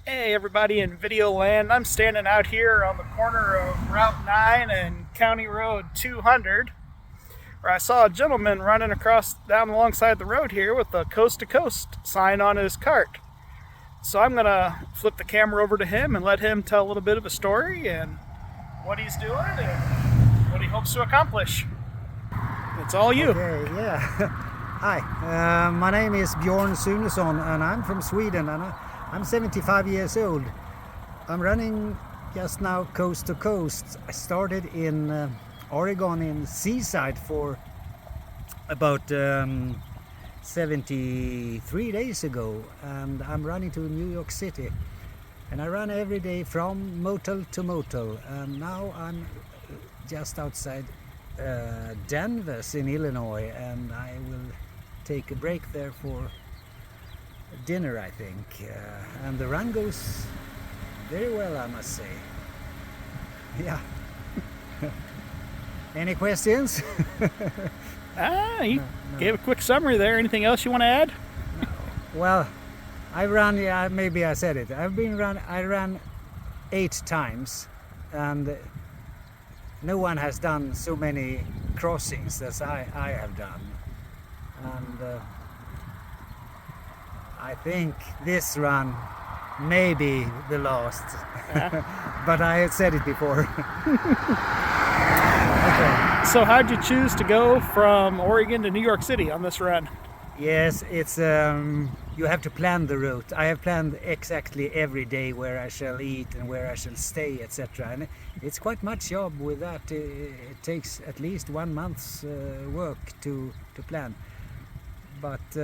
Hey everybody in video land, I'm standing out here on the corner of Route 9 and County Road 200 where I saw a gentleman running across down alongside the road here with a coast to coast sign on his cart. So I'm going to flip the camera over to him and let him tell a little bit of a story and what he's doing and what he hopes to accomplish. It's all you. Okay, yeah. Hi, my name is Bjorn Sunesson and I'm from Sweden and I'm 75 years old. I'm running just now coast to coast. I started in Oregon in Seaside for about 73 days ago, and I'm running to New York City. And I run every day from motel to motel, and now I'm just outside Denver in Illinois, and I will take a break there for dinner, I think. And the run goes very well, I must say. Yeah. Any questions? You gave a quick summary there. Anything else you want to add? Well, I run, yeah, maybe I said it. I ran 8 times, and no one has done so many crossings as I have done. And I think this run may be the last, but I had said it before. Okay. So how'd you choose to go from Oregon to New York City on this run? Yes, it's you have to plan the route. I have planned exactly every day where I shall eat and where I shall stay, etc. And it's quite much job with that. It takes at least 1 month's work to plan. But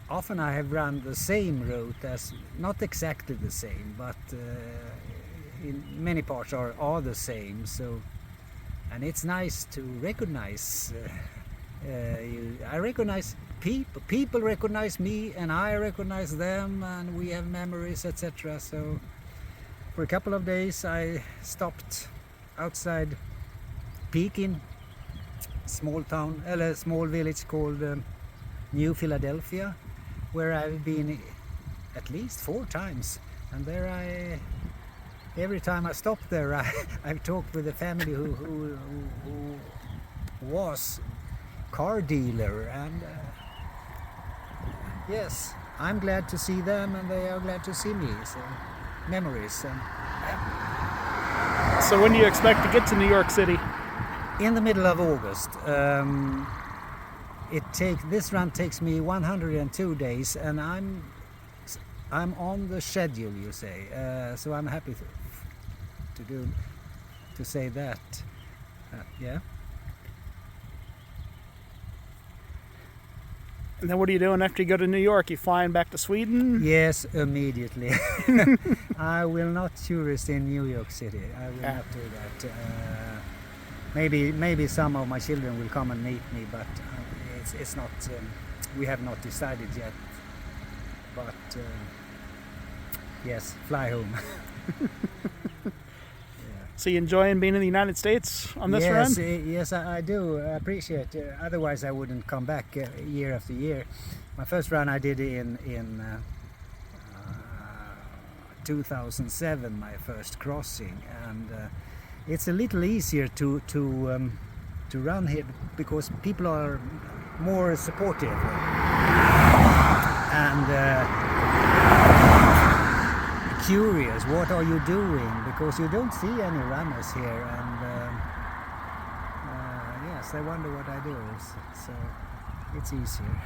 often I have run the same route, as not exactly the same, but in many parts are the same. So, and it's nice to recognize. I recognize people. People recognize me, and I recognize them, and we have memories, etc. So, for a couple of days, I stopped outside Pekin, small village called New Philadelphia, where I've been at least 4 times, and there every time I stopped there, I've talked with a family who was car dealer, and yes, I'm glad to see them, and they are glad to see me. So memories. So when do you expect to get to New York City? In the middle of August. This run takes me 102 days, and I'm on the schedule, you say. So I'm happy to say that. Yeah. And then what are you doing after you go to New York? You flying back to Sweden? Yes, immediately. I will not tourist in New York City. I will not do that. Maybe some of my children will come and meet me, but it's not. We have not decided yet. But yes, fly home. So you enjoying being in the United States on this run? Yes, I do appreciate it. Otherwise I wouldn't come back year after year. My first run I did in 2007, my first crossing, and it's a little easier to run here because people are more supportive and curious, what are you doing, because you don't see any runners here, and yes, they wonder what I do, so it's easier.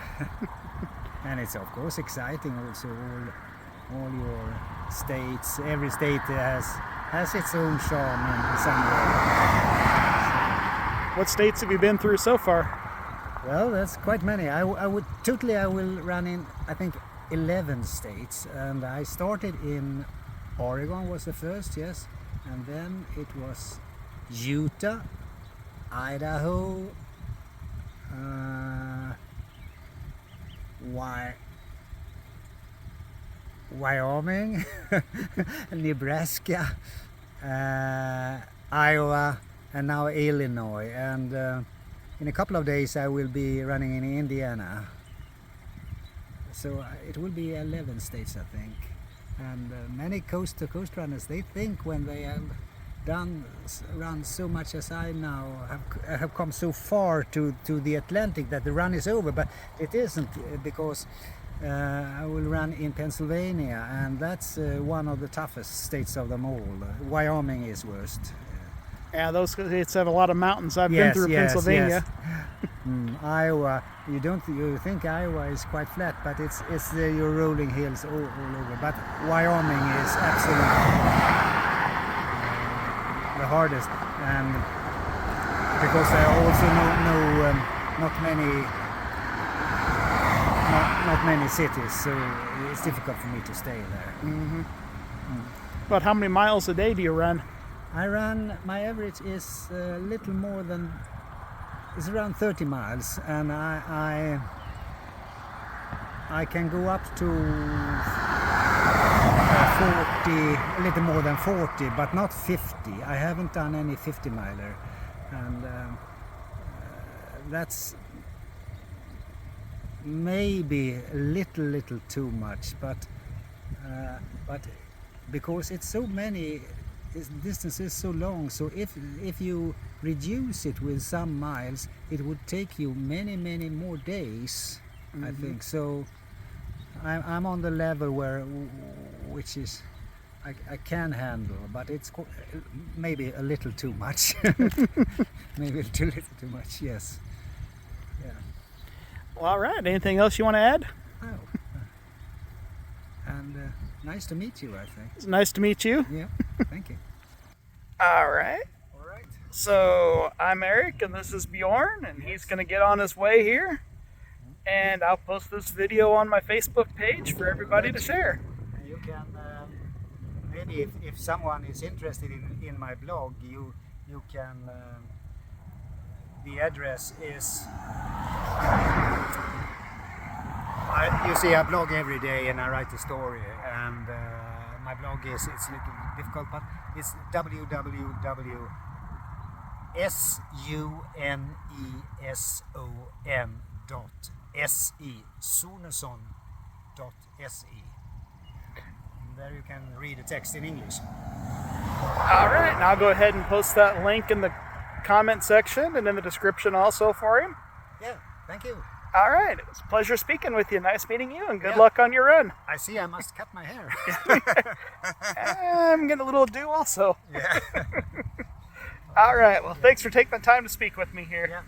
And it's of course exciting also. All your states, every state has its own charm in some way. What states have you been through so far? Well, that's quite many. I will run in, I think, 11 states, and I started in Oregon was the first, yes, and then it was Utah, Idaho, Wyoming, Nebraska, Iowa, and now Illinois, and in a couple of days I will be running in Indiana. So it will be 11 states, I think. And many coast-to-coast runners, they think when they have run so much as I now have come so far to the Atlantic that the run is over, but it isn't, because I will run in Pennsylvania, and that's one of the toughest states of them all. Wyoming is worst. Yeah, those it's had a lot of mountains. I've been through Pennsylvania. Yes. Iowa, you think Iowa is quite flat, but it's your rolling hills all over. But Wyoming is absolutely the hardest, and because there are also not many cities, so it's difficult for me to stay there. But how many miles a day do you run? My average is a little more than, it's around 30 miles, and I can go up to 40, a little more than 40, but not 50. I haven't done any 50 miler, and that's maybe a little too much, but because it's so many, this distance is so long, so if you reduce it with some miles, it would take you many more days. I think so. I'm on the level which is I can handle, but it's maybe a little too much. Maybe a little too much. Yes. Yeah. Well, all right. Anything else you want to add? Oh. And nice to meet you, I think. It's nice to meet you. Yeah. Thank you. All right. All right. So I'm Eric, and this is Bjorn, and he's going to get on his way here. And I'll post this video on my Facebook page for everybody to share. You can maybe if someone is interested in my blog, you can. The address is. You see, I blog every day and I write a story, and my blog it's a little difficult, but it's www.suneson.se, there you can read the text in English. All right, and I'll go ahead and post that link in the comment section and in the description also for him. Yeah, thank you. All right, it was a pleasure speaking with you. Nice meeting you, and good luck on your run. I see I must cut my hair. I'm getting a little ado also. Yeah. All right, well, thanks for taking the time to speak with me here. Yeah.